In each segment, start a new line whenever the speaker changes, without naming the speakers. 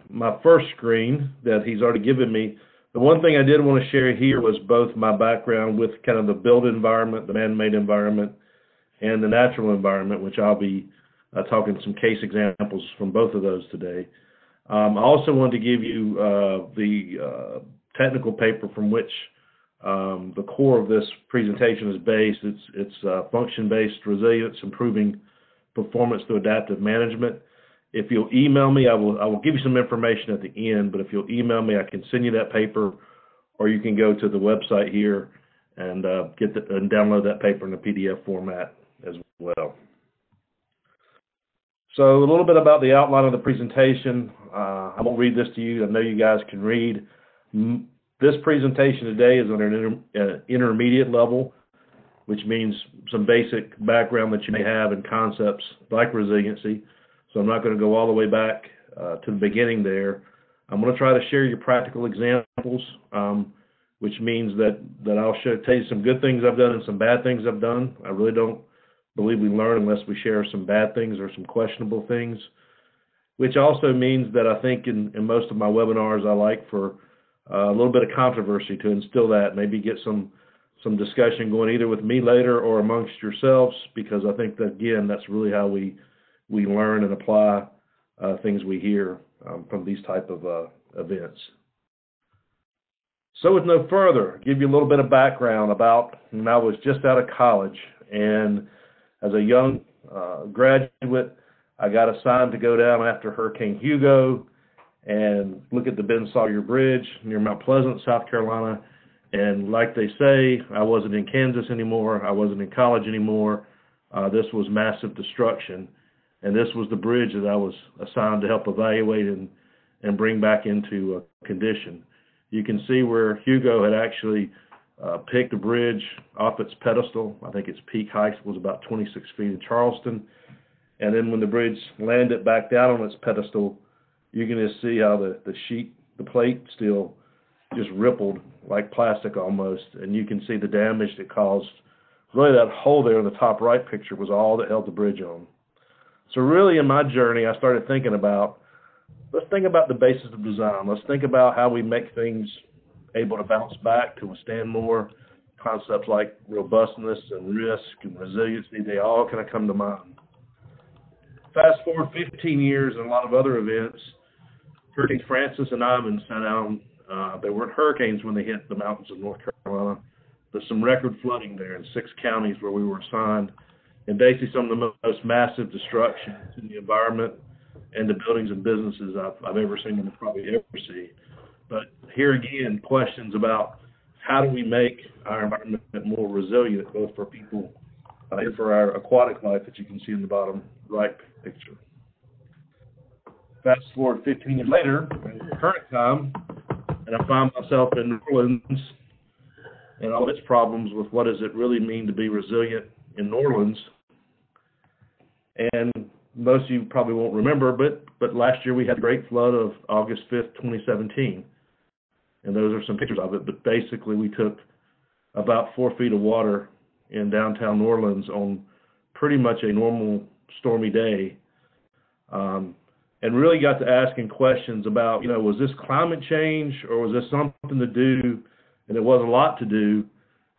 my first screen that he's already given me. The one thing I did want to share here was both my background with kind of the built environment, the man-made environment, and the natural environment, which I'll be talking some case examples from both of those today. I also wanted to give you the technical paper from which the core of this presentation is based. It's function-based resilience, improving performance through adaptive management. If you'll email me, I will give you some information at the end, but if you'll email me, I can send you that paper, or you can go to the website here and and download that paper in a PDF format as well. So a little bit about the outline of the presentation. I won't read this to you. I know you guys can read. This presentation today is on an intermediate level, which means some basic background that you may have in concepts like resiliency. So I'm not going to go all the way back to the beginning there. I'm going to try to share your practical examples, which means that I'll tell you some good things I've done and some bad things I've done. I really don't believe we learn unless we share some bad things or some questionable things, which also means that I think in most of my webinars I like for a little bit of controversy to instill that, maybe get some discussion going either with me later or amongst yourselves, because I think that, again, that's really how we learn and apply things we hear from these type of events. So with no further, give you a little bit of background about when I was just out of college, and as a young graduate, I got assigned to go down after Hurricane Hugo and look at the Ben Sawyer Bridge near Mount Pleasant, South Carolina. And like they say, I wasn't in Kansas anymore. I wasn't in college anymore. This was massive destruction. And this was the bridge that I was assigned to help evaluate and bring back into condition. You can see where Hugo had actually picked the bridge off its pedestal. I think its peak height was about 26 feet in Charleston. And then when the bridge landed back down on its pedestal, you can just see how the plate still just rippled like plastic almost. And you can see the damage it caused. Really, that hole there in the top right picture was all that held the bridge on. So really, in my journey, I started thinking about, let's think about the basis of design. Let's think about how we make things able to bounce back, to withstand more. Concepts like robustness and risk and resiliency, they all kind of come to mind. Fast forward 15 years and a lot of other events. Hurricanes Francis and Ivan sent out, they weren't hurricanes when they hit the mountains of North Carolina. There's some record flooding there in 6 counties where we were assigned, and basically some of the most massive destruction in the environment and the buildings and businesses I've ever seen and will probably ever see. But here again, questions about how do we make our environment more resilient, both for people and for our aquatic life that you can see in the bottom right picture. Fast forward 15 years later, in the current time, and I find myself in New Orleans and all its problems with what does it really mean to be resilient in New Orleans. And most of you probably won't remember, but last year we had the great flood of August 5th, 2017. And those are some pictures of it. But basically we took about 4 feet of water in downtown New Orleans on pretty much a normal stormy day. And really got to asking questions about, was this climate change or was this something to do, and it was a lot to do,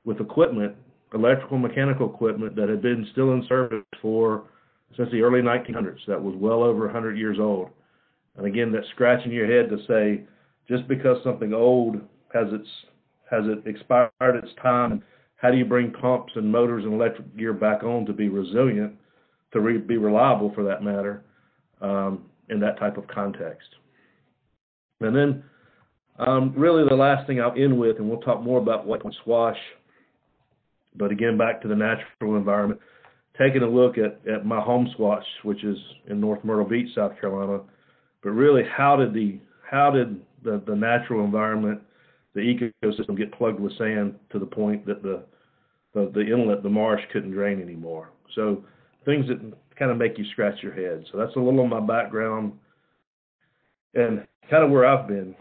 with equipment, electrical and mechanical equipment that had been still in service since the early 1900s. That was well over 100 years old. And again, that's scratching your head to say, just because something old has it expired its time, how do you bring pumps and motors and electric gear back on to be resilient, to be reliable for that matter, in that type of context? And then really the last thing I'll end with, and we'll talk more about White Point Swash, but again, back to the natural environment, taking a look at my home swash, which is in North Myrtle Beach, South Carolina. But really, how did the natural environment, the ecosystem, get plugged with sand to the point that the inlet, the marsh, couldn't drain anymore? So things that kind of make you scratch your head. So that's a little of my background and kind of where I've been.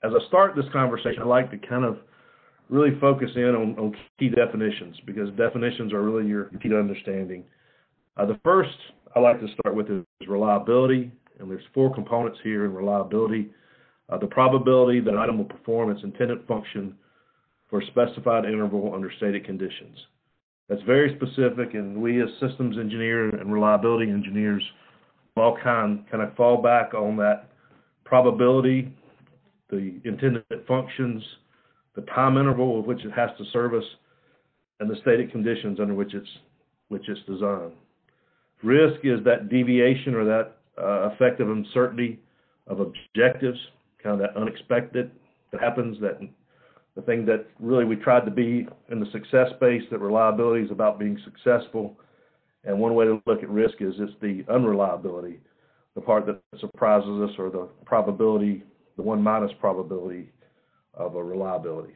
As I start this conversation, I like to kind of really focus in on key definitions, because definitions are really your key to understanding. The first I like to start with is reliability, And there's 4 components here in reliability. The probability that an item will perform its intended function for a specified interval under stated conditions. That's very specific, and we as systems engineers and reliability engineers all kind of fall back on that probability, the intended functions, the time interval of which it has to service, and the stated conditions under which it's designed. Risk is that deviation or that effective uncertainty of objectives, kind of that unexpected that happens, that the thing that really we tried to be in the success base, that reliability is about being successful. And one way to look at risk is it's the unreliability, the part that surprises us, or the probability, the 1 minus probability of a reliability.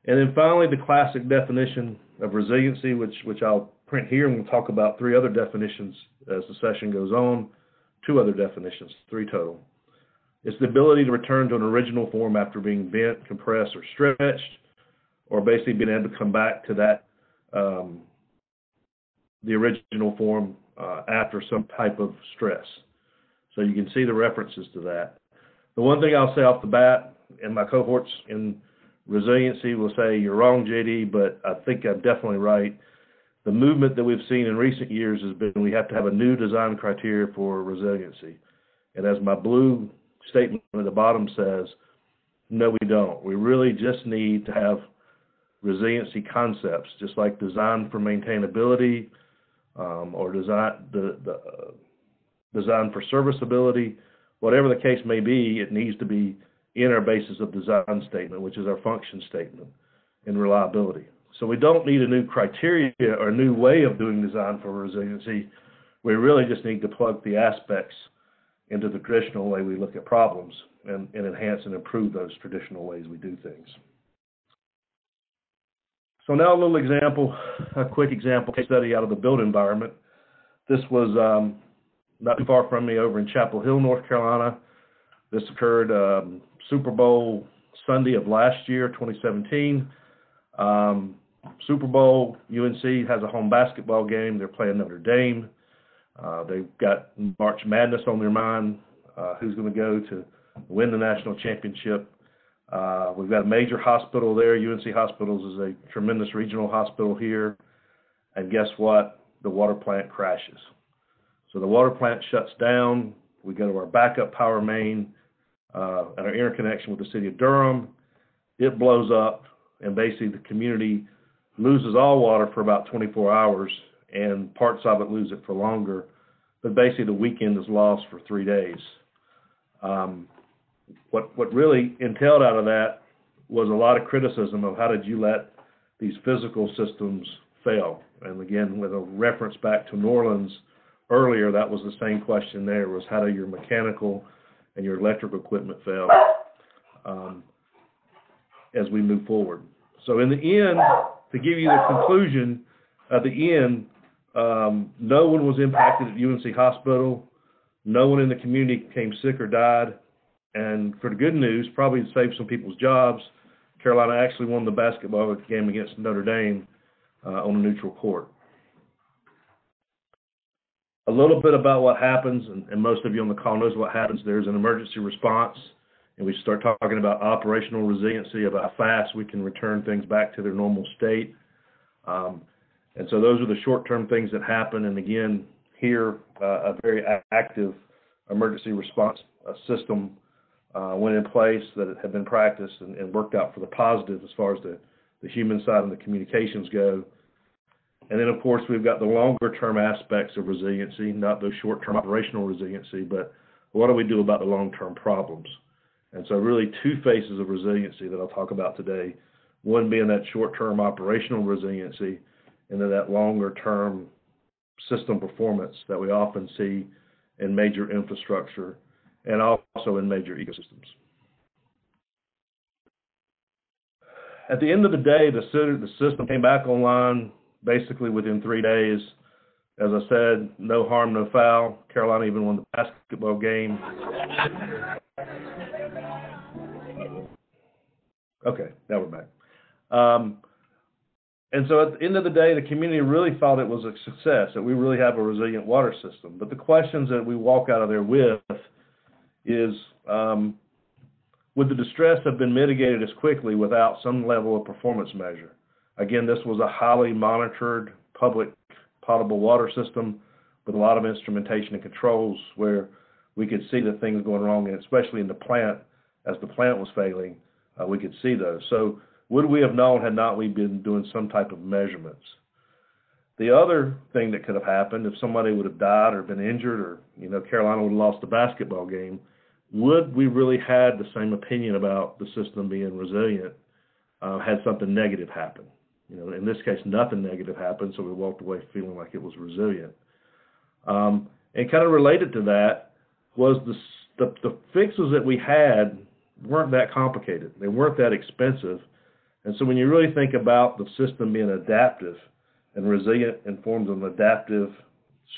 And then finally, the classic definition of resiliency, which I'll print here, and we'll talk about 3 other definitions as the session goes on, 2 other definitions, 3 total. It's the ability to return to an original form after being bent, compressed, or stretched, or basically being able to come back to that, the original form after some type of stress. So you can see the references to that. The one thing I'll say off the bat, and my cohorts in resiliency will say, you're wrong, JD, but I think I'm definitely right. The movement that we've seen in recent years has been we have to have a new design criteria for resiliency. And as my blue statement at the bottom says, no, we don't. We really just need to have resiliency concepts, just like design for maintainability, or design for serviceability. Whatever the case may be, it needs to be in our basis of design statement, which is our function statement in reliability. So we don't need a new criteria or a new way of doing design for resiliency. We really just need to plug the aspects into the traditional way we look at problems and enhance and improve those traditional ways we do things. So now a little example, a quick example case study out of the built environment. This was not too far from me over in Chapel Hill, North Carolina. This occurred Super Bowl Sunday of last year, 2017. Super Bowl, UNC has a home basketball game. They're playing Notre Dame. They've got March Madness on their mind, who's going to go to win the national championship. We've got a major hospital there. UNC Hospitals is a tremendous regional hospital here. And guess what? The water plant crashes. So the water plant shuts down. We go to our backup power main and our interconnection with the city of Durham. It blows up, and basically the community loses all water for about 24 hours, and parts of it lose it for longer. But basically the weekend is lost for 3 days. What really entailed out of that was a lot of criticism of how did you let these physical systems fail. And again, with a reference back to New Orleans earlier, that was the same question there, was how do your mechanical and your electrical equipment fail as we move forward. So in the end, to give you the conclusion, at the end, no one was impacted at UNC Hospital. No one in the community became sick or died. And for the good news, probably to save some people's jobs, Carolina actually won the basketball game against Notre Dame on a neutral court. A little bit about what happens, and most of you on the call knows what happens. There's an emergency response, and we start talking about operational resiliency, about how fast we can return things back to their normal state. And so those are the short-term things that happen. And again, here, a very active emergency response system went in place that had been practiced and worked out for the positive as far as the human side and the communications go. And then, of course, we've got the longer-term aspects of resiliency, not those short-term operational resiliency, but what do we do about the long-term problems? And so really 2 phases of resiliency that I'll talk about today, one being that short-term operational resiliency, and then that longer-term system performance that we often see in major infrastructure and also in major ecosystems. At the end of the day, the system came back online basically within 3 days. As I said, no harm, no foul. Carolina even won the basketball game. Okay, now we're back. And so at the end of the day, the community really thought it was a success, that we really have a resilient water system. But the questions that we walk out of there with is, would the distress have been mitigated as quickly without some level of performance measure? Again, this was a highly monitored public potable water system with a lot of instrumentation and controls where we could see the things going wrong, and especially in the plant, as the plant was failing, we could see those. So would we have known had not we been doing some type of measurements? The other thing that could have happened, if somebody would have died or been injured, or Carolina would have lost the basketball game, would we really had the same opinion about the system being resilient had something negative happen? In this case, nothing negative happened, so we walked away feeling like it was resilient. And kind of related to that was the fixes that we had weren't that complicated. They weren't that expensive. And so when you really think about the system being adaptive and resilient in forms of an adaptive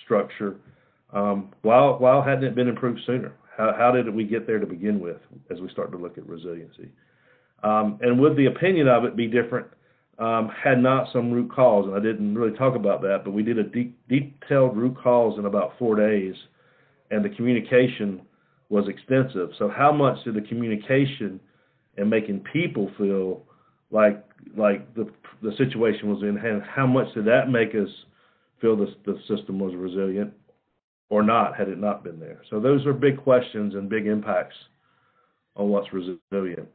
structure, why hadn't it been improved sooner? How did we get there to begin with as we start to look at resiliency? And would the opinion of it be different had not some root cause? And I didn't really talk about that, but we did a detailed root cause in about 4 days, and the communication was extensive. So how much did the communication and making people feel like the situation was in hand, how much did that make us feel the system was resilient or not, had it not been there? So those are big questions and big impacts on what's resilient.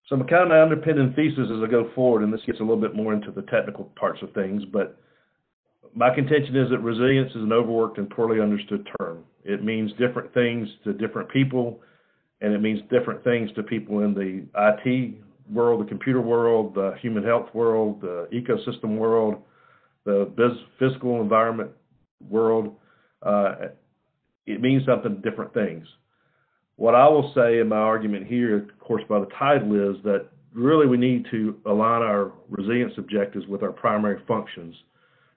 So kind of my underpinning thesis as I go forward, and this gets a little bit more into the technical parts of things, but my contention is that resilience is an overworked and poorly understood term. It means different things to different people, and it means different things to people in the IT world, the computer world, the human health world, the ecosystem world, the physical environment world. It means something different things. What I will say in my argument here, of course, by the title, is that really we need to align our resilience objectives with our primary functions,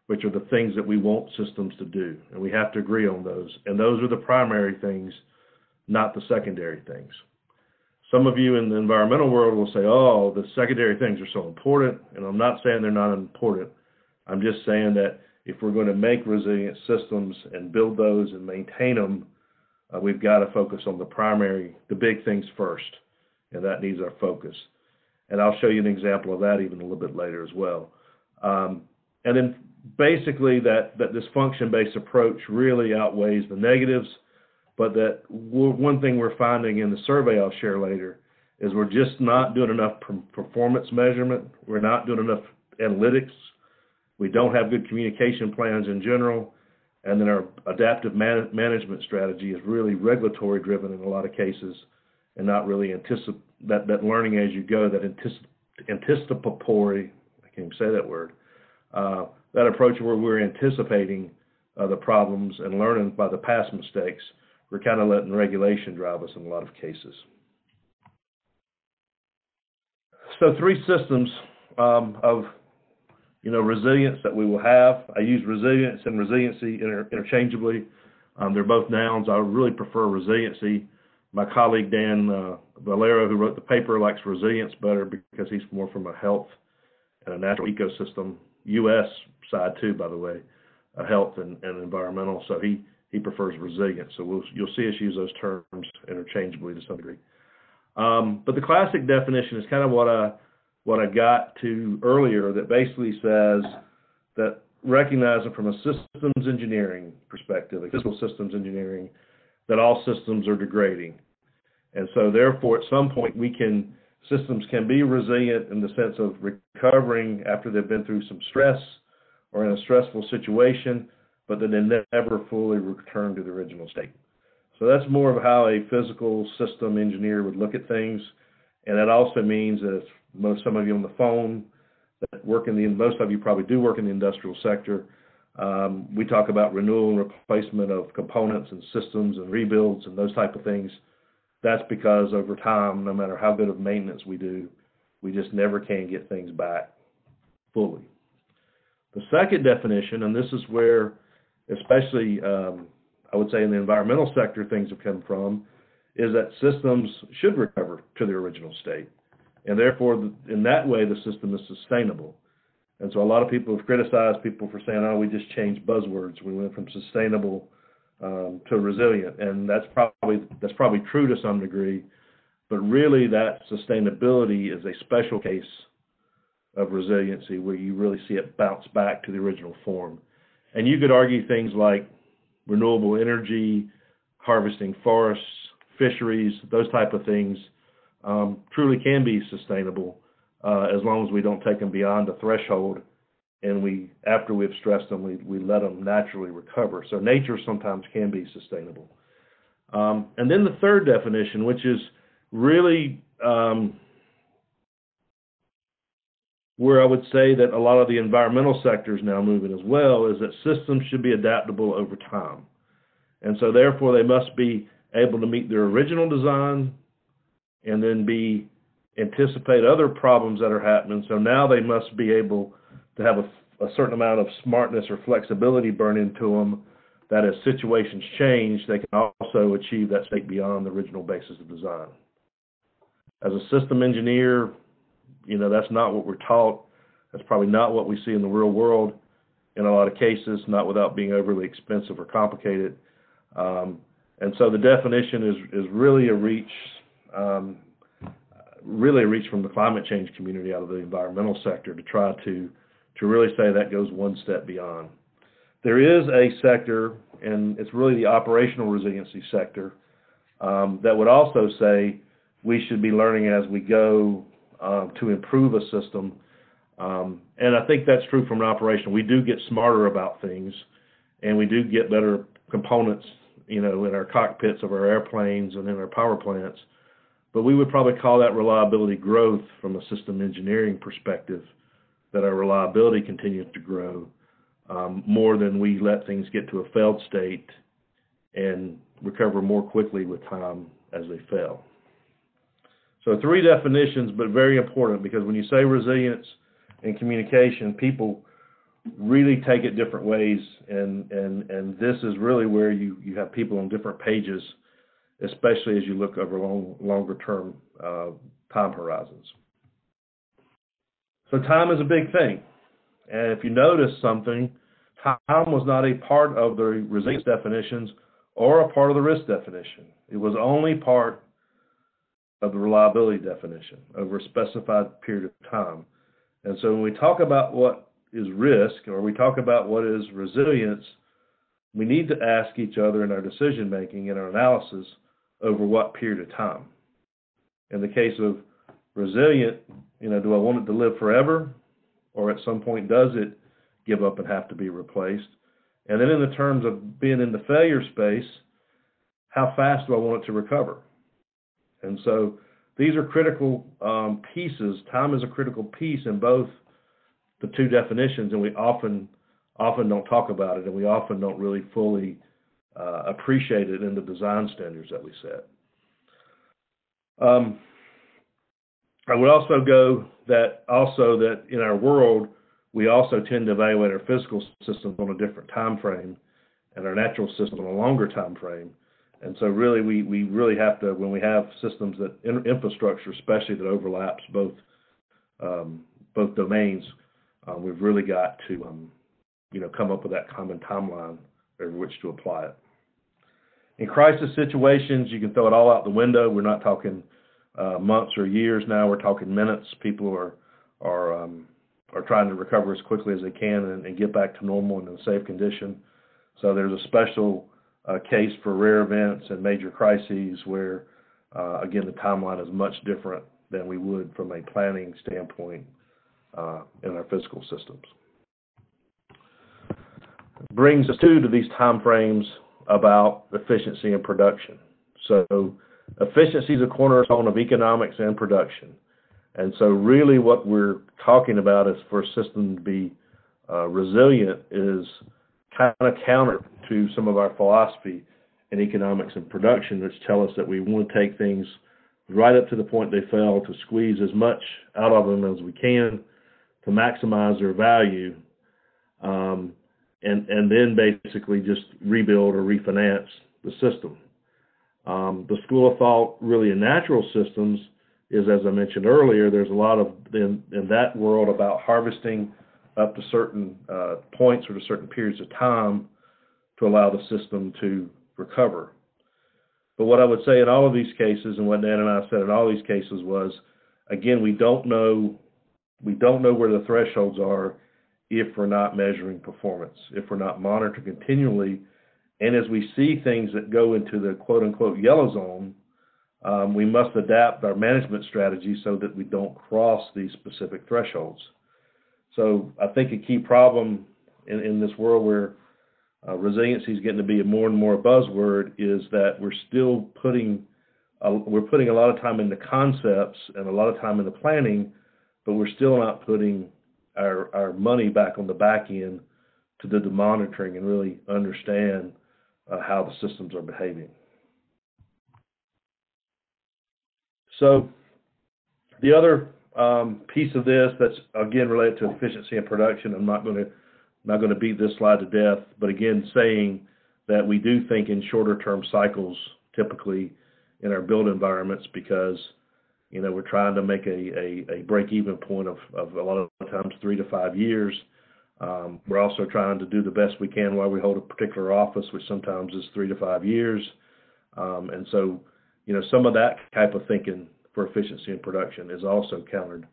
which are the things that we want systems to do. And we have to agree on those. And those are the primary things, not the secondary things. Some of you in the environmental world will say, oh, the secondary things are so important. And I'm not saying they're not important. I'm just saying that if we're going to make resilient systems and build those and maintain them, we've got to focus on the big things first, and that needs our focus. And I'll show you an example of that even a little bit later as well. And then basically that this function-based approach really outweighs the negatives, but that one thing we're finding in the survey I'll share later is we're just not doing enough performance measurement. We're not doing enough analytics. We don't have good communication plans in general. And then our adaptive management strategy is really regulatory driven in a lot of cases, and not really that learning as you go, that anticipatory, I can't even say that word, that approach where we're anticipating the problems and learning by the past mistakes. We're kind of letting regulation drive us in a lot of cases. So 3 systems of resilience that we will have. I use resilience and resiliency interchangeably. They're both nouns. I really prefer resiliency. My colleague Dan Valero, who wrote the paper, likes resilience better because he's more from a health and a natural ecosystem, U.S. side too, by the way, health and environmental. So he prefers resilience. So you'll see us use those terms interchangeably to some degree. But the classic definition is kind of what I got to earlier, that basically says that recognizing from a systems engineering perspective, a physical systems engineering, that all systems are degrading. And so therefore at some point systems can be resilient in the sense of recovering after they've been through some stress or in a stressful situation, but then they never fully return to the original state. So that's more of how a physical system engineer would look at things. And that also means that some of you on the phone that most of you probably do work in the industrial sector. We talk about renewal and replacement of components and systems and rebuilds and those type of things. That's because over time, no matter how good of maintenance we do, we just never can get things back fully. The second definition, and this is where especially I would say in the environmental sector things have come from, is that systems should recover to their original state. and therefore, in that way, the system is sustainable. And so a lot of people have criticized people for saying, oh, we just changed buzzwords. We went from sustainable to resilient, and that's probably true to some degree, but really that sustainability is a special case of resiliency where you really see it bounce back to the original form. And you could argue things like renewable energy, harvesting forests, fisheries, those type of things truly can be sustainable as long as we don't take them beyond a threshold, and after we've stressed them, we let them naturally recover. So nature sometimes can be sustainable. And then the third definition, which is really where I would say that a lot of the environmental sector is now moving as well, is that systems should be adaptable over time. And so therefore they must be able to meet their original design and then anticipate other problems that are happening. So now they must be able to have a certain amount of smartness or flexibility burn into them, that as situations change, they can also achieve that state beyond the original basis of design. As a system engineer, that's not what we're taught. That's probably not what we see in the real world in a lot of cases, not without being overly expensive or complicated. And so the definition is really a reach from the climate change community out of the environmental sector to try to really say that goes one step beyond. There is a sector, and it's really the operational resiliency sector, that would also say we should be learning as we go to improve a system. And I think that's true from an operation. We do get smarter about things, and we do get better components, in our cockpits of our airplanes and in our power plants. But we would probably call that reliability growth from a system engineering perspective, that our reliability continues to grow more than we let things get to a failed state and recover more quickly with time as they fail. So 3 definitions, but very important, because when you say resilience and communication, people really take it different ways, and this is really where you have people on different pages, especially as you look over longer term time horizons. So time is a big thing, and if you notice something, time was not a part of the resilience definitions or a part of the risk definition. It was only part of the reliability definition over a specified period of time. And so when we talk about what is risk, or we talk about what is resilience, we need to ask each other in our decision making and our analysis over what period of time. In the case of resilient, do I want it to live forever, or at some point does it give up and have to be replaced? And then in the terms of being in the failure space, how fast do I want it to recover? And so these are critical pieces. Time is a critical piece in both the 2 definitions, and we often don't talk about it, and we often don't really fully appreciate it in the design standards that we set. I would also go that in our world, we also tend to evaluate our physical systems on a different time frame and our natural system on a longer time frame. And so really, we really have to, when we have systems that infrastructure, especially that overlaps both domains, we've really got to come up with that common timeline over which to apply it. In crisis situations, you can throw it all out the window. We're not talking months or years now. We're talking minutes. People are trying to recover as quickly as they can and get back to normal and in a safe condition. So there's a special case for rare events and major crises where, again, the timeline is much different than we would from a planning standpoint in our physical systems. Brings us to these time frames about efficiency and production. So efficiency is a cornerstone of economics and production. And so really what we're talking about is for a system to be resilient is kind of counter to some of our philosophy in economics and production, which tell us that we want to take things right up to the point they fail, to squeeze as much out of them as we can, to maximize their value, and then basically just rebuild or refinance the system. The school of thought really in natural systems is, as I mentioned earlier, there's a lot of in that world about harvesting up to certain points or to certain periods of time to allow the system to recover. But what I would say in all of these cases, and what Dan and I said in all these cases was, again, we don't know where the thresholds are if we're not measuring performance, if we're not monitoring continually. And as we see things that go into the quote unquote yellow zone, we must adapt our management strategy so that we don't cross these specific thresholds. So I think a key problem in this world where resiliency is getting to be more and more a buzzword is that we're still putting a lot of time into concepts and a lot of time into planning, but we're still not putting our money back on the back end to do the monitoring and really understand how the systems are behaving. So the other piece of this that's again related to efficiency and production, I'm not going to beat this slide to death, but again saying that we do think in shorter term cycles typically in our build environments because we're trying to make a break-even point of a lot of times 3 to 5 years. We're also trying to do the best we can while we hold a particular office, which sometimes is 3 to 5 years. And so, some of that type of thinking for efficiency and production is also countered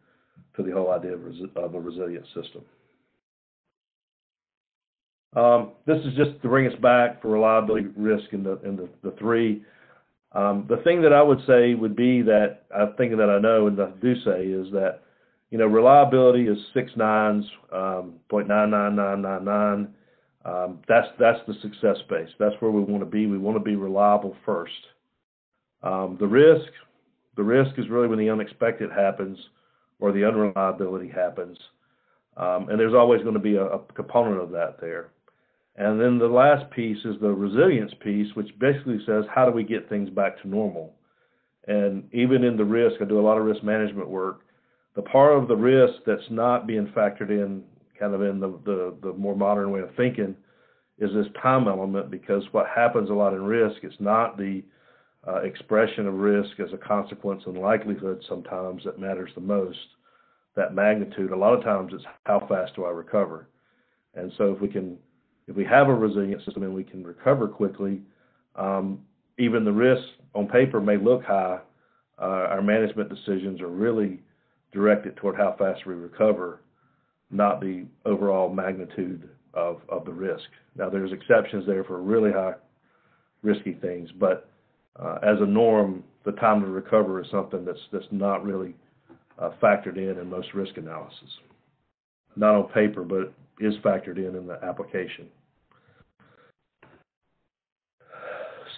to the whole idea of a resilient system. This is just to bring us back for reliability, risk, and the three. The thing that I would say would be that I'm thinking that I know and I do say is that, reliability is 6 nines, 0.99999. That's the success base. That's where we want to be. We want to be reliable first. The risk is really when the unexpected happens or the unreliability happens. And there's always going to be a component of that there. And then the last piece is the resilience piece, which basically says, how do we get things back to normal? And even in the risk, I do a lot of risk management work. The part of the risk that's not being factored in kind of in the more modern way of thinking is this time element, because what happens a lot in risk is not the expression of risk as a consequence and likelihood sometimes that matters the most, that magnitude. A lot of times it's how fast do I recover? And so if we have a resilient system and we can recover quickly, even the risks on paper may look high. Our management decisions are really directed toward how fast we recover, not the overall magnitude of the risk. Now, there's exceptions there for really high risky things, but as a norm, the time to recover is something that's not really factored in most risk analysis. Not on paper, but is factored in the application.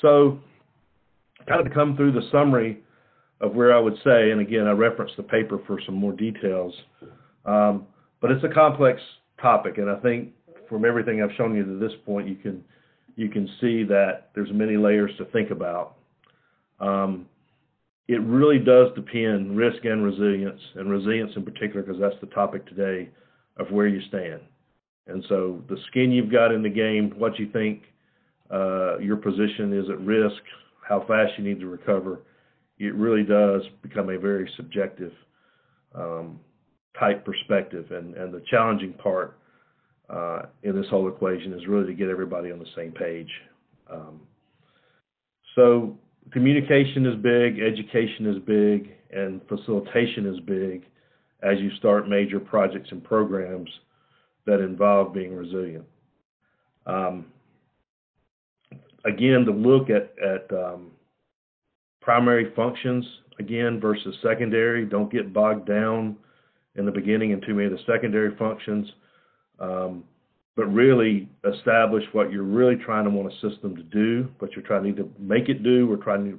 So kind of to come through the summary of where I would say, and again, I referenced the paper for some more details, but it's a complex topic, and I think from everything I've shown you to this point, you can see that there's many layers to think about. It really does depend, risk and resilience in particular, because that's the topic today, of where you stand. And so the skin you've got in the game, what you think your position is at risk, how fast you need to recover, it really does become a very subjective type perspective. And the challenging part in this whole equation is really to get everybody on the same page. So communication is big, education is big, and facilitation is big as you start major projects and programs that involve being resilient. Again, to look at primary functions, again, versus secondary. Don't get bogged down in the beginning in too many of the secondary functions, but really establish what you're really trying to want a system to do, what you're trying to either make it do or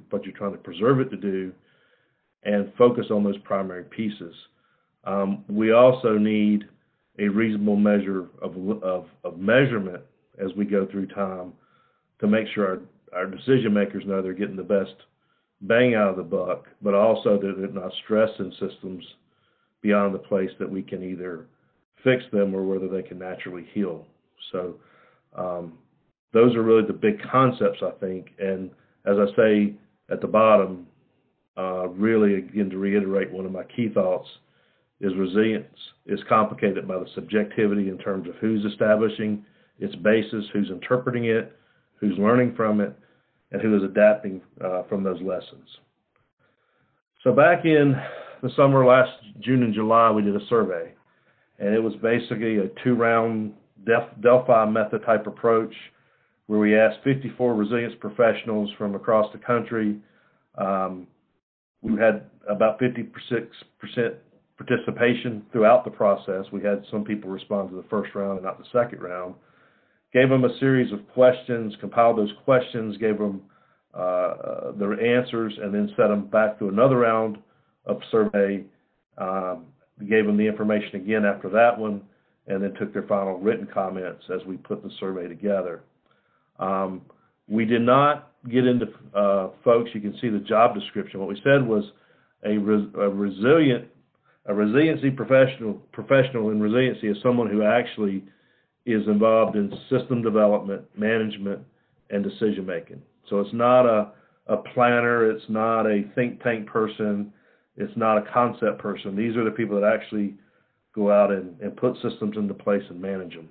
what you're trying to preserve it to do, and focus on those primary pieces. We also need a reasonable measure of measurement as we go through time to make sure our decision makers know they're getting the best bang out of the buck, but also that they're not stressing systems beyond the place that we can either fix them or whether they can naturally heal. So those are really the big concepts, I think. And as I say at the bottom, really, again, to reiterate one of my key thoughts, is resilience is complicated by the subjectivity in terms of who's establishing its basis, who's interpreting it, who's learning from it, and who is adapting from those lessons. So back in the summer, last June and July, we did a survey, and it was basically a 2-round Delphi method type approach where we asked 54 resilience professionals from across the country. We had about 56% participation throughout the process. We had some people respond to the first round and not the second round. Gave them a series of questions, compiled those questions, gave them their answers, and then set them back to another round of survey. Gave them the information again after that one, and then took their final written comments as we put the survey together. We did not get into folks. You can see the job description. What we said was a resiliency professional in resiliency is someone who actually is involved in system development, management, and decision making. So it's not a planner, it's not a think tank person, it's not a concept person. These are the people that actually go out and put systems into place and manage them.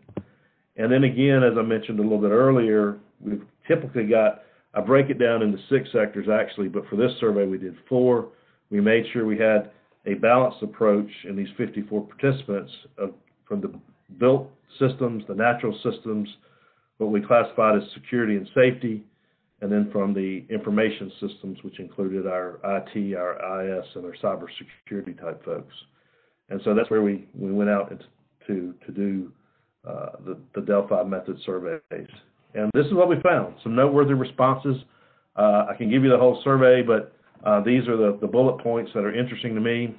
And then again, as I mentioned a little bit earlier, we've typically got, I break it down into 6 sectors actually, but for this survey we did 4. We made sure we had a balanced approach in these 54 participants from the built systems, the natural systems, what we classified as security and safety, and then from the information systems, which included our IT, our IS, and our cybersecurity type folks. And so that's where we went out to do the Delphi method surveys. And this is what we found, some noteworthy responses. I can give you the whole survey, but these are the bullet points that are interesting to me.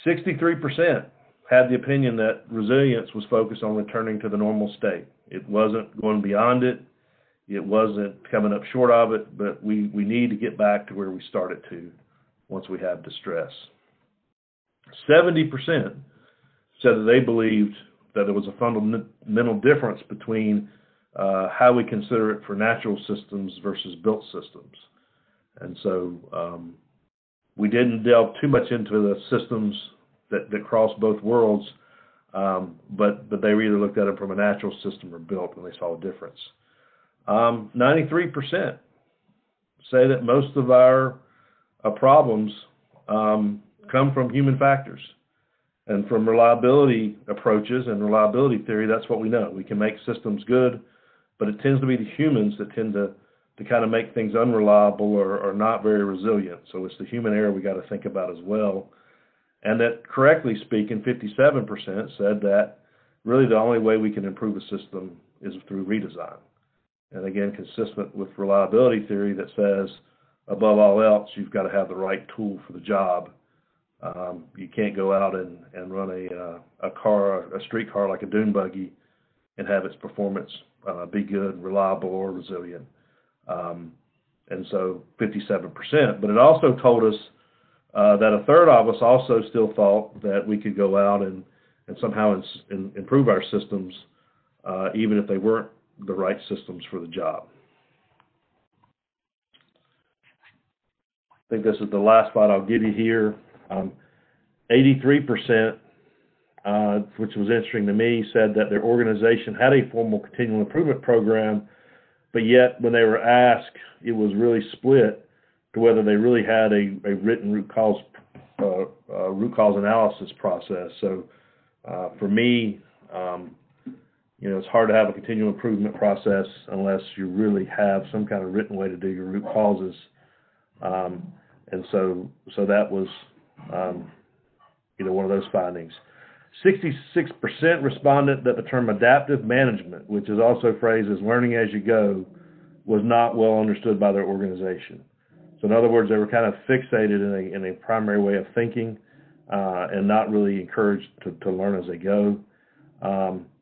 63% had the opinion that resilience was focused on returning to the normal state. It wasn't going beyond it. It wasn't coming up short of it, but we need to get back to where we started to once we have distress. 70% said that they believed that there was a fundamental difference between how we consider it for natural systems versus built systems. And so we didn't delve too much into the systems that cross both worlds, but they either looked at it from a natural system or built, and they saw a difference. 93% say that most of our problems come from human factors. And from reliability approaches and reliability theory, that's what we know. We can make systems good, but it tends to be the humans that tend to kind of make things unreliable or not very resilient. So it's the human error we got to think about as well. And that, correctly speaking, 57% said that really the only way we can improve a system is through redesign. And again, consistent with reliability theory that says, above all else, you've got to have the right tool for the job. You can't go out and run a street car like a dune buggy and have its performance be good, reliable, or resilient. And so 57%. But it also told us that a third of us also still thought that we could go out and somehow improve our systems, even if they weren't the right systems for the job. I think this is the last slide I'll give you here. 83%, which was interesting to me, said that their organization had a formal continual improvement program, but yet when they were asked, it was really split to whether they really had a written root cause analysis process. So for me, it's hard to have a continual improvement process unless you really have some kind of written way to do your root causes. And so that was, one of those findings. 66% responded that the term adaptive management, which is also phrased as learning as you go, was not well understood by their organization. So in other words, they were kind of fixated in a primary way of thinking and not really encouraged to learn as they go. 77%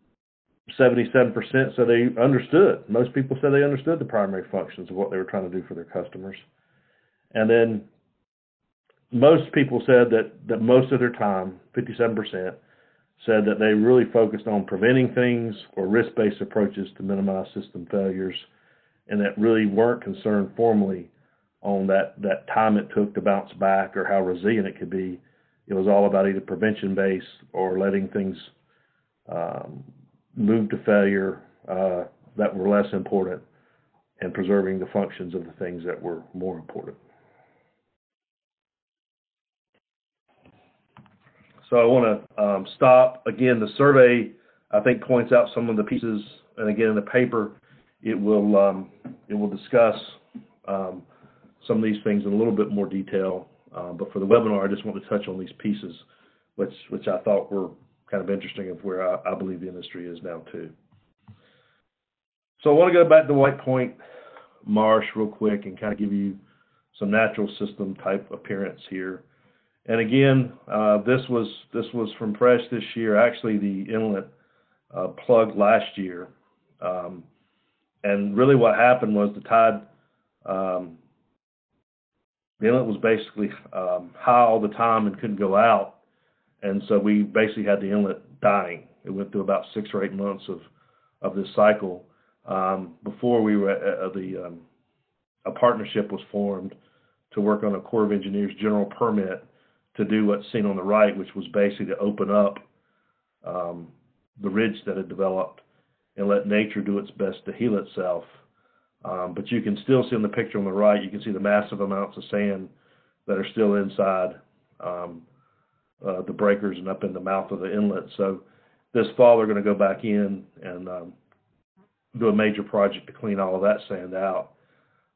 said they understood. Most people said they understood the primary functions of what they were trying to do for their customers. And then most people said that most of their time, 57%, said that they really focused on preventing things or risk-based approaches to minimize system failures, and that really weren't concerned formally on that time it took to bounce back or how resilient it could be. It was all about either prevention based or letting things move to failure that were less important and preserving the functions of the things that were more important. So I want to stop. Again, the survey, I think, points out some of the pieces, and again, in the paper, it will discuss some of these things in a little bit more detail. But for the webinar, I just want to touch on these pieces, which I thought were kind of interesting of where I believe the industry is now too. So I want to go back to White Point Marsh real quick and kind of give you some natural system type appearance here. And again, this was from fresh this year. Actually, the inlet plugged last year, and really what happened was the tide. The inlet was basically high all the time and couldn't go out, and so we basically had the inlet dying. It went through about 6 or 8 months of this cycle before we were a partnership was formed to work on a Corps of Engineers general permit to do what's seen on the right, which was basically to open up the ridge that had developed and let nature do its best to heal itself. But you can still see in the picture on the right, you can see the massive amounts of sand that are still inside the breakers and up in the mouth of the inlet. So this fall, they're going to go back in and do a major project to clean all of that sand out.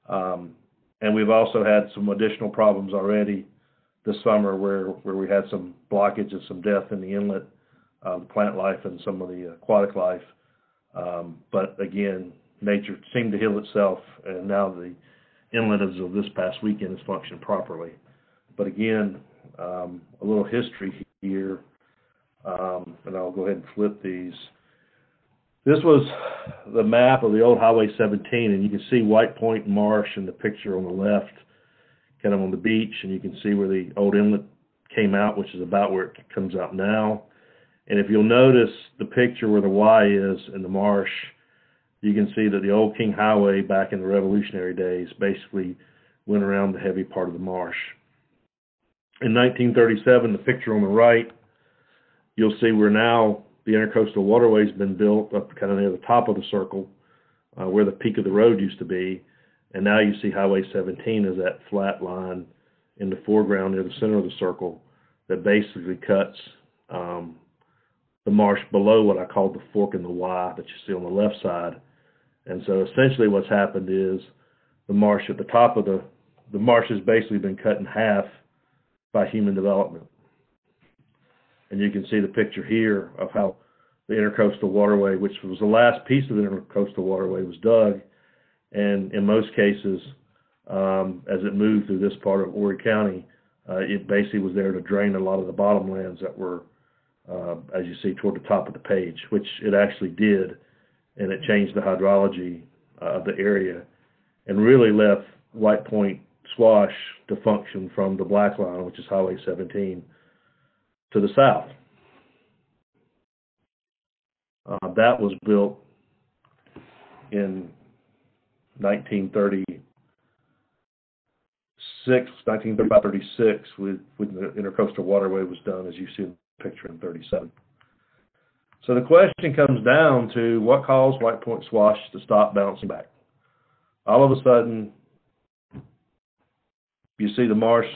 And we've also had some additional problems already this summer where we had some blockage and some death in the inlet, plant life and some of the aquatic life. But again, nature seemed to heal itself, and now the inlet as of this past weekend is functioning properly. But again, a little history here, and I'll go ahead and flip these. This was the map of the old Highway 17, and you can see White Point Marsh in the picture on the left, kind of on the beach, and you can see where the old inlet came out, which is about where it comes out now. And if you'll notice the picture where the Y is in the marsh, you can see that the old King Highway back in the Revolutionary days basically went around the heavy part of the marsh. In 1937, the picture on the right, you'll see where now the intercoastal waterway's been built up kind of near the top of the circle, where the peak of the road used to be. And now you see Highway 17 as that flat line in the foreground near the center of the circle that basically cuts the marsh below what I call the fork in the Y that you see on the left side. And so essentially what's happened is the marsh at the top of the marsh has basically been cut in half by human development. And you can see the picture here of how the intercoastal waterway, which was the last piece of the intercoastal waterway, was dug. And in most cases, as it moved through this part of Horry County, it basically was there to drain a lot of the bottomlands that were, as you see toward the top of the page, which it actually did. And it changed the hydrology of the area and really left White Point Swash to function from the black line, which is Highway 17, to the south. That was built in 1935-36 when the intercoastal waterway was done, as you see in the picture in 37. So the question comes down to what caused White Point Swash to stop bouncing back. All of a sudden, you see the marsh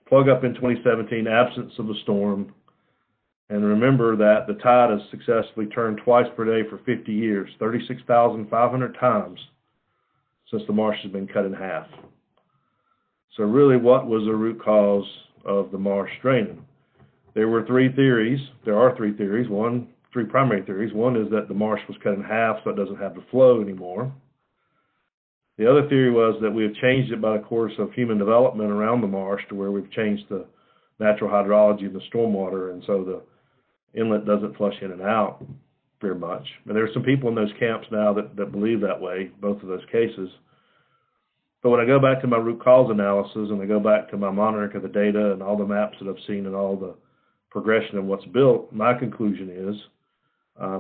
plug up in 2017, absence of a storm. And remember that the tide has successfully turned twice per day for 50 years, 36,500 times since the marsh has been cut in half. So really, what was the root cause of the marsh draining? There were three theories. There are three theories. Three primary theories. One is that the marsh was cut in half so it doesn't have the flow anymore. The other theory was that we have changed it by the course of human development around the marsh to where we've changed the natural hydrology of the stormwater, and so the inlet doesn't flush in and out very much. And there's some people in those camps now that believe that way, both of those cases. But when I go back to my root cause analysis and I go back to my monitoring of the data and all the maps that I've seen and all the progression of what's built, my conclusion is,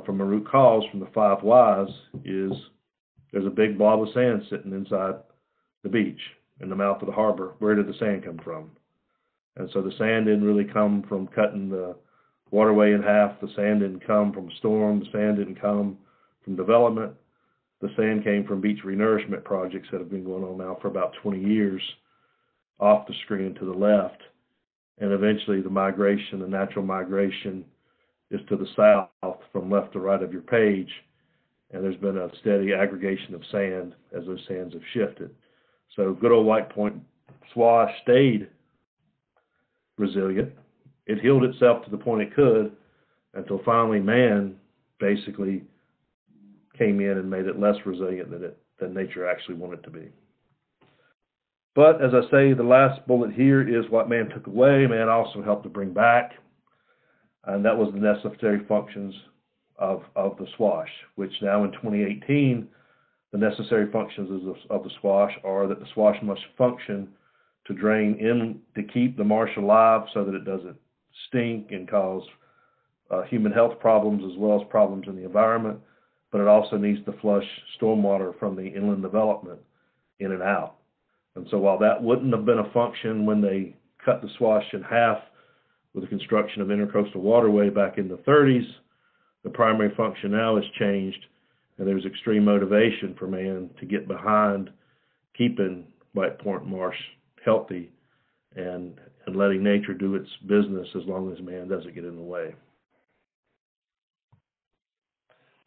from a root cause from the 5 Ys, is there's a big blob of sand sitting inside the beach. in the mouth of the harbor, where did the sand come from? And so the sand didn't really come from cutting the waterway in half. The sand didn't come from a storm. The sand didn't come from development. The sand came from beach renourishment projects that have been going on now for about 20 years off the screen to the left. And eventually the migration, the natural migration, is to the south from left to right of your page. And there's been a steady aggregation of sand as those sands have shifted. So good old White Point Swash stayed resilient. It healed itself to the point it could until finally man basically came in and made it less resilient than nature actually wanted it to be. But as I say, the last bullet here is what man took away, man also helped to bring back, and that was the necessary functions of the swash, which now in 2018, the necessary functions of the swash are that the swash must function to drain in, to keep the marsh alive so that it doesn't stink and cause human health problems as well as problems in the environment, but it also needs to flush stormwater from the inland development in and out. And so while that wouldn't have been a function when they cut the swash in half with the construction of Intercoastal Waterway back in the 30s, the primary function now has changed, and there's extreme motivation for man to get behind keeping White Point Marsh healthy and letting nature do its business as long as man doesn't get in the way.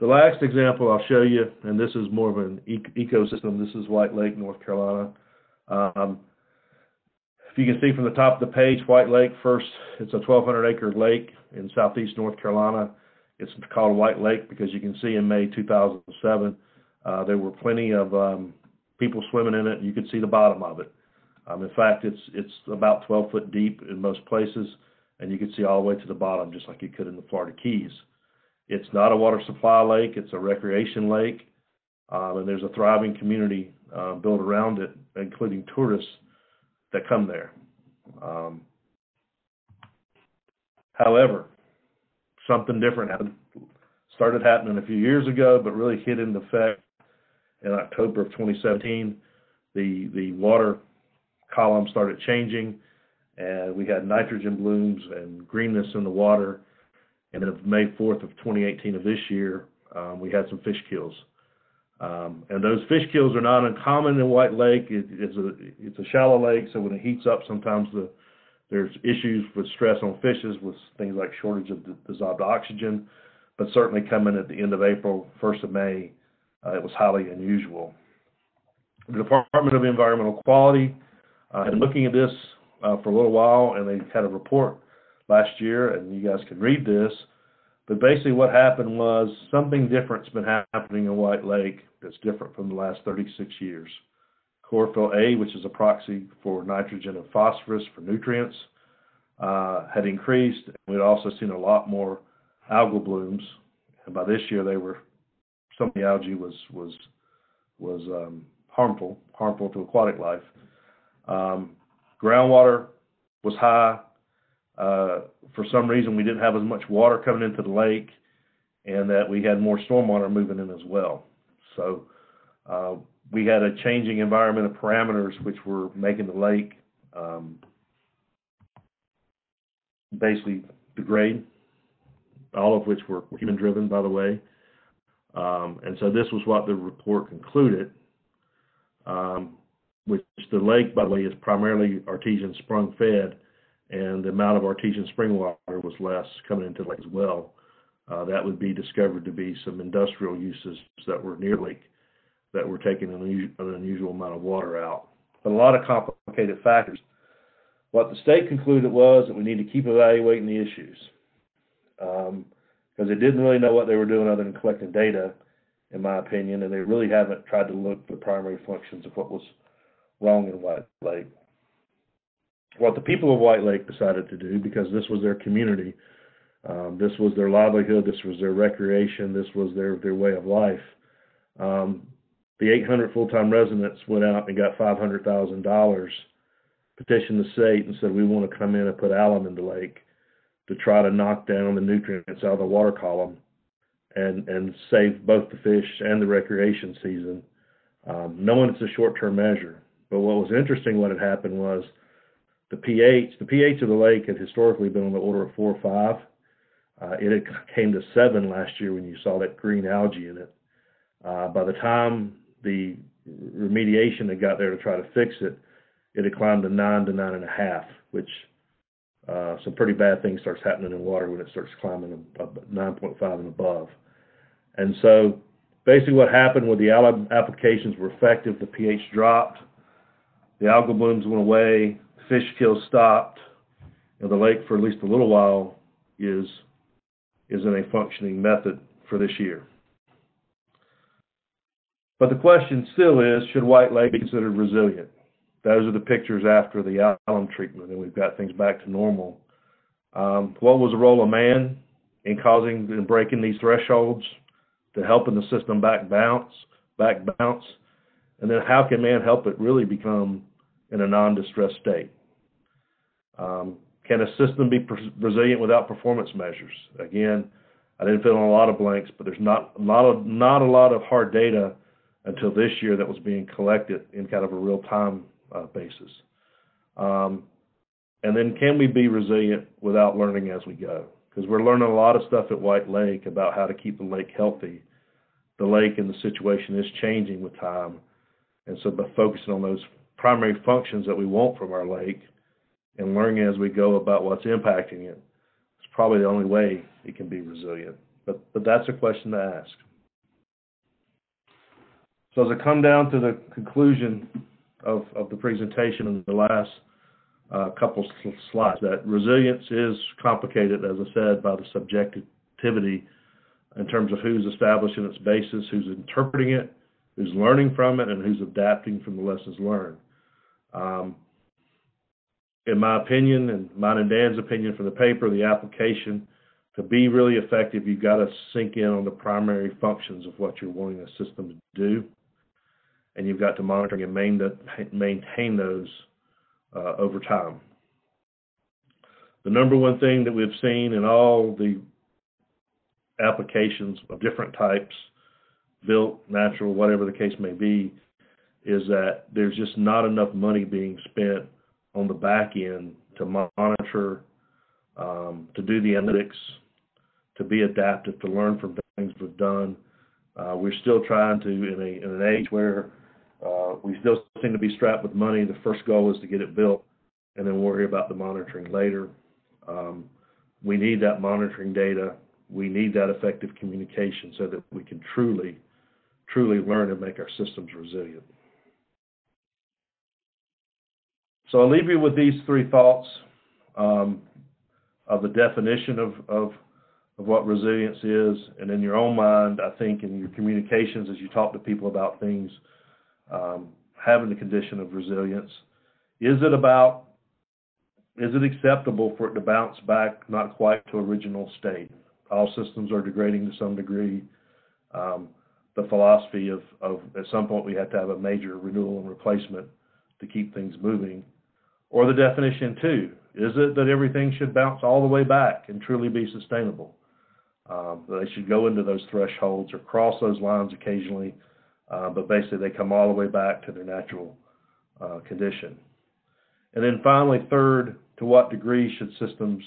The last example I'll show you, and this is more of an ecosystem, this is White Lake, North Carolina. If you can see from the top of the page, White Lake, first, it's a 1,200-acre lake in southeast North Carolina. It's called White Lake because you can see in May 2007, there were plenty of people swimming in it, and you could see the bottom of it. In fact, it's about 12 foot deep in most places, and you could see all the way to the bottom, just like you could in the Florida Keys. It's not a water supply lake, it's a recreation lake, and there's a thriving community built around it, including tourists that come there. However, something different happened. Started happening a few years ago, but really hit into effect in October of 2017. The water column started changing, and we had nitrogen blooms and greenness in the water. And then of May 4th of 2018 of this year, we had some fish kills. And those fish kills are not uncommon in White Lake. It's a shallow lake, so when it heats up, sometimes there's issues with stress on fishes with things like shortage of dissolved oxygen. But certainly coming at the end of April, 1st of May, it was highly unusual. The Department of Environmental Quality had been looking at this for a little while, and they had a report last year, and you guys can read this. But basically what happened was something different's been happening in White Lake that's different from the last 36 years. Chlorophyll A, which is a proxy for nitrogen and phosphorus for nutrients, had increased. We'd also seen a lot more algal blooms, and by this year some of the algae was harmful to aquatic life. Groundwater was high. For some reason, we didn't have as much water coming into the lake, and that we had more stormwater moving in as well. So we had a changing environment of parameters which were making the lake basically degrade, all of which were human-driven, by the way. And so this was what the report concluded, which the lake, by the way, is primarily artesian sprung fed, and the amount of artesian spring water was less coming into the lake as well. That would be discovered to be some industrial uses that were near the lake that were taking an unusual amount of water out. But a lot of complicated factors. What the state concluded was that we need to keep evaluating the issues because they didn't really know what they were doing other than collecting data, in my opinion, and they really haven't tried to look for the primary functions of what was wrong in White Lake. What the people of White Lake decided to do, because this was their community, this was their livelihood, this was their recreation, this was their way of life. The 800 full-time residents went out and got $500,000, petitioned the state and said, we want to come in and put alum in the lake to try to knock down the nutrients out of the water column and save both the fish and the recreation season, knowing it's a short-term measure. But what was interesting, what had happened was the pH of the lake had historically been on the order of 4 or 5. It had came to 7 last year when you saw that green algae in it. By the time the remediation had got there to try to fix it, it had climbed to 9 to 9.5, which some pretty bad things starts happening in water when it starts climbing up 9.5 and above. And so basically what happened with the algal applications were effective, the pH dropped, the algal blooms went away, fish kills stopped, and the lake for at least a little while is in a functioning method for this year. But the question still is, should White Lake be considered resilient? Those are the pictures after the alum treatment, and we've got things back to normal. What was the role of man in causing and breaking these thresholds to helping the system back bounce? And then how can man help it really become in a non-distressed state? Can a system be resilient without performance measures? Again, I didn't fill in a lot of blanks, but there's not a lot of hard data until this year that was being collected in kind of a real-time basis. And then can we be resilient without learning as we go? Because we're learning a lot of stuff at White Lake about how to keep the lake healthy. The lake and the situation is changing with time. And so by focusing on those primary functions that we want from our lake and learning as we go about what's impacting it, it's probably the only way it can be resilient. But that's a question to ask. So as I come down to the conclusion of the presentation in the last couple slides, that resilience is complicated, as I said, by the subjectivity in terms of who's establishing its basis, who's interpreting it, who's learning from it, and who's adapting from the lessons learned. In my opinion, and mine and Dan's opinion from the paper, the application, to be really effective, you've got to sink in on the primary functions of what you're wanting the system to do, and you've got to monitor and maintain those over time. The number one thing that we've seen in all the applications of different types, built, natural, whatever the case may be, is that there's just not enough money being spent on the back end to monitor, to do the analytics, to be adaptive, to learn from things we've done. We're still trying to, in an age where we still seem to be strapped with money, the first goal is to get it built and then worry about the monitoring later. We need that monitoring data. We need that effective communication so that we can truly learn and make our systems resilient. So I'll leave you with these 3 thoughts of the definition of what resilience is, and in your own mind, I think in your communications as you talk to people about things, having the condition of resilience. Is it acceptable for it to bounce back not quite to original state? All systems are degrading to some degree. The philosophy of at some point we have to have a major renewal and replacement to keep things moving. Or the definition 2, is it that everything should bounce all the way back and truly be sustainable? They should go into those thresholds or cross those lines occasionally, but basically they come all the way back to their natural condition. And then finally, third, to what degree should systems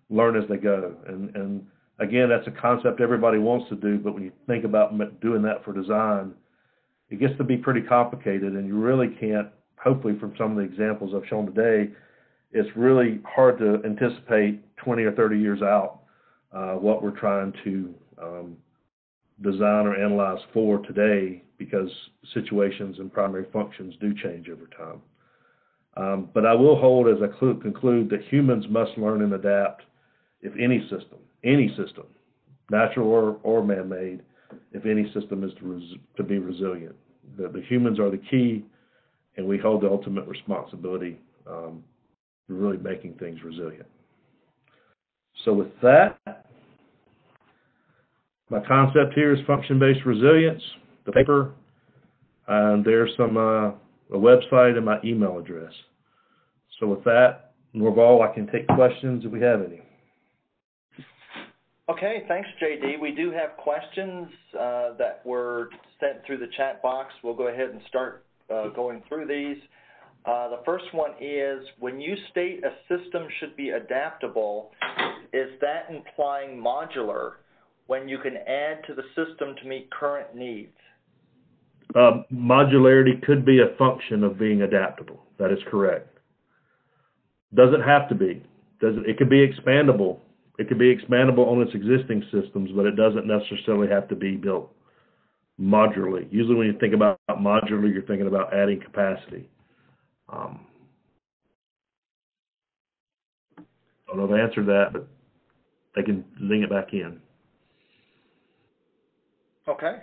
learn as they go? And again, that's a concept everybody wants to do, but when you think about doing that for design, it gets to be pretty complicated, and you really can't, hopefully from some of the examples I've shown today, it's really hard to anticipate 20 or 30 years out what we're trying to design or analyze for today, because situations and primary functions do change over time. But I will hold as I conclude that humans must learn and adapt if any system, natural or man-made, if any system is to be resilient. The humans are the key, and we hold the ultimate responsibility for really making things resilient. So with that, my concept here is function-based resilience, the paper, and there's a website and my email address. So with that, Norval, I can take questions if we have any.
Okay, thanks, JD. We do have questions that were sent through the chat box. We'll go ahead and start going through these. The first one is, when you state a system should be adaptable, is that implying modular when you can add to the system to meet current needs?
Modularity could be a function of being adaptable. That is correct. Doesn't have to be. It could be expandable. It could be expandable on its existing systems, but it doesn't necessarily have to be built modularly. Usually when you think about modular, you're thinking about adding capacity. I don't know if I answered that, but they can zing it back in.
Okay.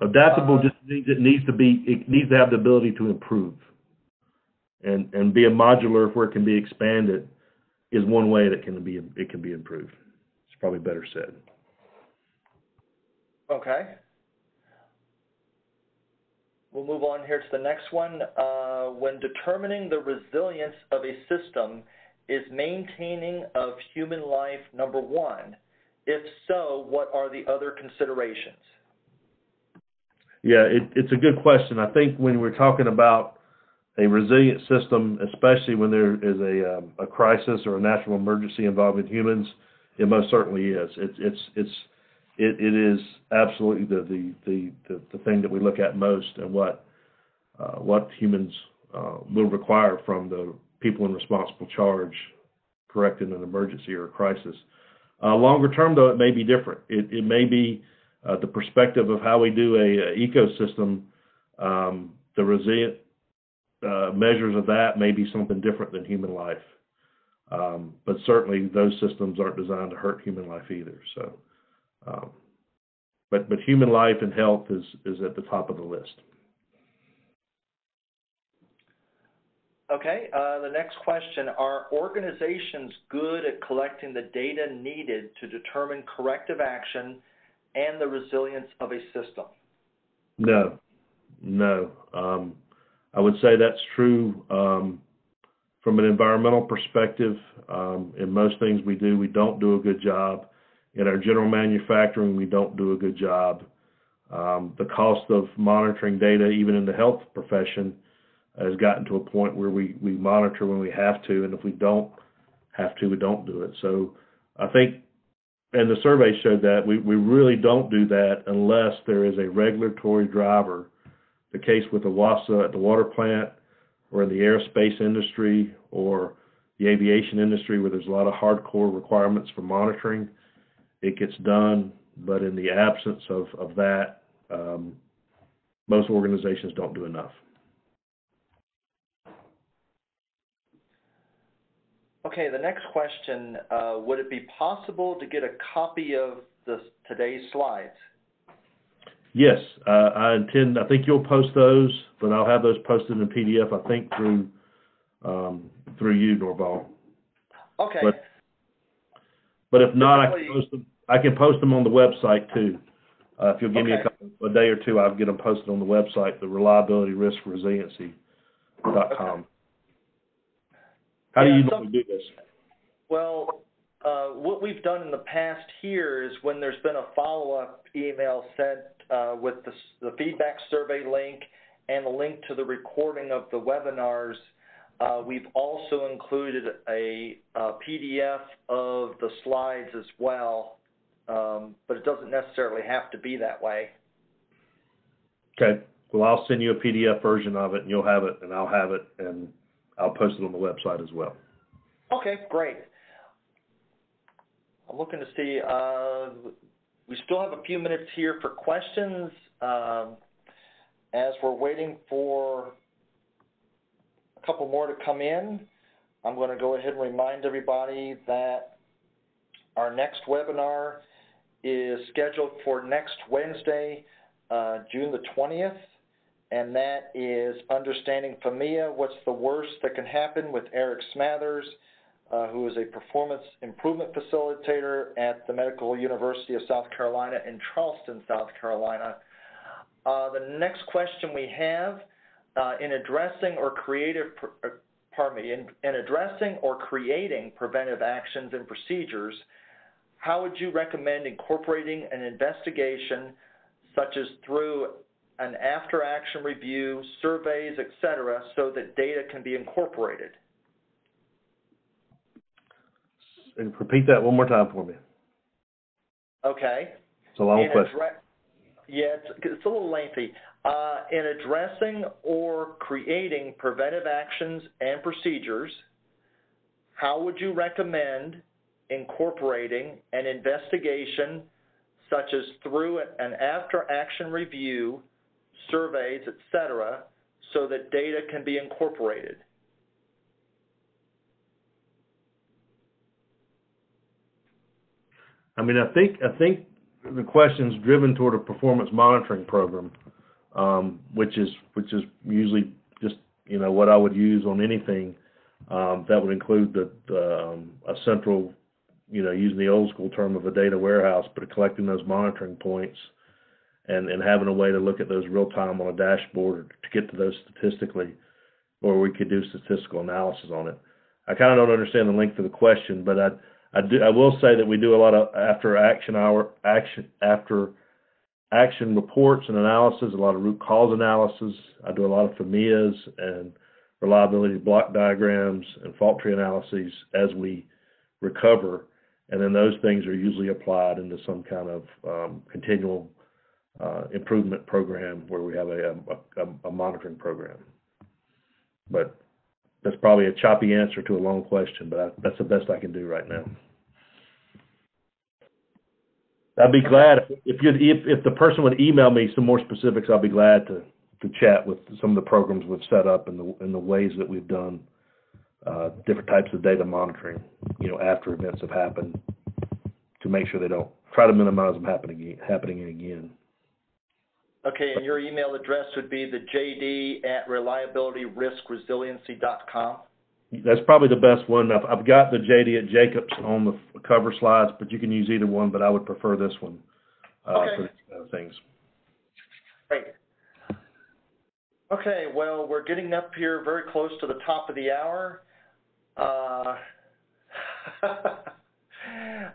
Adaptable just means it needs to have the ability to improve. And be a modular where it can be expanded is one way that it can be improved. It's probably better said.
Okay. We'll move on here to the next one. When determining the resilience of a system, is maintaining of human life number one? If so, what are the other considerations?
Yeah, it's a good question. I think when we're talking about a resilient system, especially when there is a crisis or a natural emergency involving humans, it most certainly is. It is absolutely the thing that we look at most, and what humans will require from the people in responsible charge correcting an emergency or a crisis. Longer term, though, it may be different. It may be the perspective of how we do a ecosystem. The resilient measures of that may be something different than human life. But certainly those systems aren't designed to hurt human life either. So, but human life and health is at the top of the list.
Okay, the next question, are organizations good at collecting the data needed to determine corrective action and the resilience of a system?
No. I would say that's true from an environmental perspective. In most things we do, we don't do a good job. In our general manufacturing, we don't do a good job. The cost of monitoring data, even in the health profession, has gotten to a point where we monitor when we have to, and if we don't have to, we don't do it. So I think, and the survey showed that, we really don't do that unless there is a regulatory driver. The case with the WASA at the water plant, or in the aerospace industry, or the aviation industry, where there's a lot of hardcore requirements for monitoring, it gets done. But in the absence of that, most organizations don't do enough.
Okay, the next question, would it be possible to get a copy of today's slides?
Yes, I think you'll post those, but I'll have those posted in PDF, I think, through you, Norval.
Okay.
But if not, I can post them on the website too. If you'll give me a day or two, I'll get them posted on the website, the reliabilityriskresiliency.com.
Okay.
How do you normally do this?
Well, what we've done in the past here is when there's been a follow-up email sent with the feedback survey link and the link to the recording of the webinars, we've also included a PDF of the slides as well, but it doesn't necessarily have to be that way.
Okay. Well, I'll send you a PDF version of it, and you'll have it, and I'll have it, and I'll post it on the website as well.
Okay, great. I'm looking to see, we still have a few minutes here for questions. As we're waiting for a couple more to come in, I'm going to go ahead and remind everybody that our next webinar is scheduled for next Wednesday, June the 20th. And that is Understanding FMEA, What's the Worst That Can Happen, with Eric Smathers, who is a performance improvement facilitator at the Medical University of South Carolina in Charleston, South Carolina. The next question we have, in addressing or creating preventive actions and procedures, how would you recommend incorporating an investigation, such as through and after-action review, surveys, etc., so that data can be incorporated?
And repeat that one more time for me.
Okay.
It's a long question.
Yeah, it's a little lengthy. In addressing or creating preventive actions and procedures, how would you recommend incorporating an investigation such as through an after-action review, surveys, etc., so that data can be incorporated?
I mean, I think the question's driven toward a performance monitoring program, which is usually just what I would use on anything that would include a central, using the old school term of a data warehouse, but collecting those monitoring points and having a way to look at those real time on a dashboard to get to those statistically, or we could do statistical analysis on it. I kind of don't understand the length of the question, but I will say that we do a lot of after action reports and analysis, a lot of root cause analysis. I do a lot of FMEAs and reliability block diagrams and fault tree analyses as we recover, and then those things are usually applied into some kind of continual improvement program where we have a monitoring program. But that's probably a choppy answer to a long question, but that's the best I can do right now. I'd be glad if the person would email me some more specifics. I'll be glad to chat with some of the programs we've set up and the ways that we've done different types of data monitoring, after events have happened, to make sure they don't try to minimize them happening again.
Okay, and your email address would be the jd@reliabilityriskresiliency.com.
That's probably the best one. I've got the JD at Jacobs on the cover slides, but you can use either one, but I would prefer this one
Okay.
for these kind of things.
Great. Okay, well, we're getting up here very close to the top of the hour.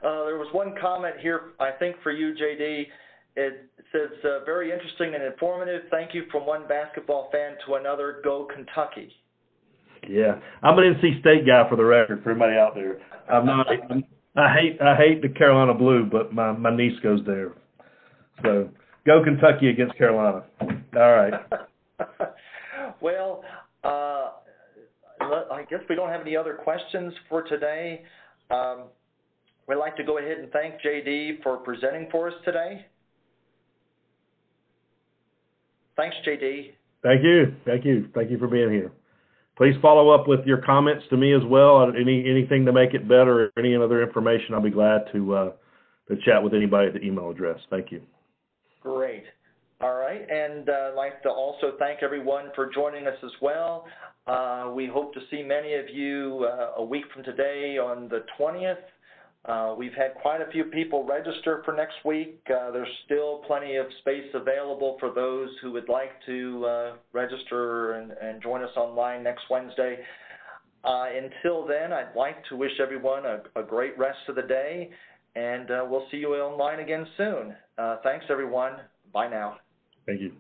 There was one comment here, I think, for you, JD. It says, very interesting and informative. Thank you from one basketball fan to another. Go Kentucky.
Yeah, I'm an NC State guy, for the record, for everybody out there. I'm not. I hate the Carolina Blue, but my niece goes there. So go Kentucky against Carolina. All right.
Well, I guess we don't have any other questions for today. We'd like to go ahead and thank JD for presenting for us today. Thanks, JD.
Thank you. Thank you. Thank you for being here. Please follow up with your comments to me as well. Anything to make it better, or any other information, I'll be glad to chat with anybody at the email address. Thank you.
Great. All right, and I'd like to also thank everyone for joining us as well. We hope to see many of you a week from today on the 20th. We've had quite a few people register for next week. There's still plenty of space available for those who would like to register and join us online next Wednesday. Until then, I'd like to wish everyone a great rest of the day, and we'll see you online again soon. Thanks, everyone. Bye now.
Thank you.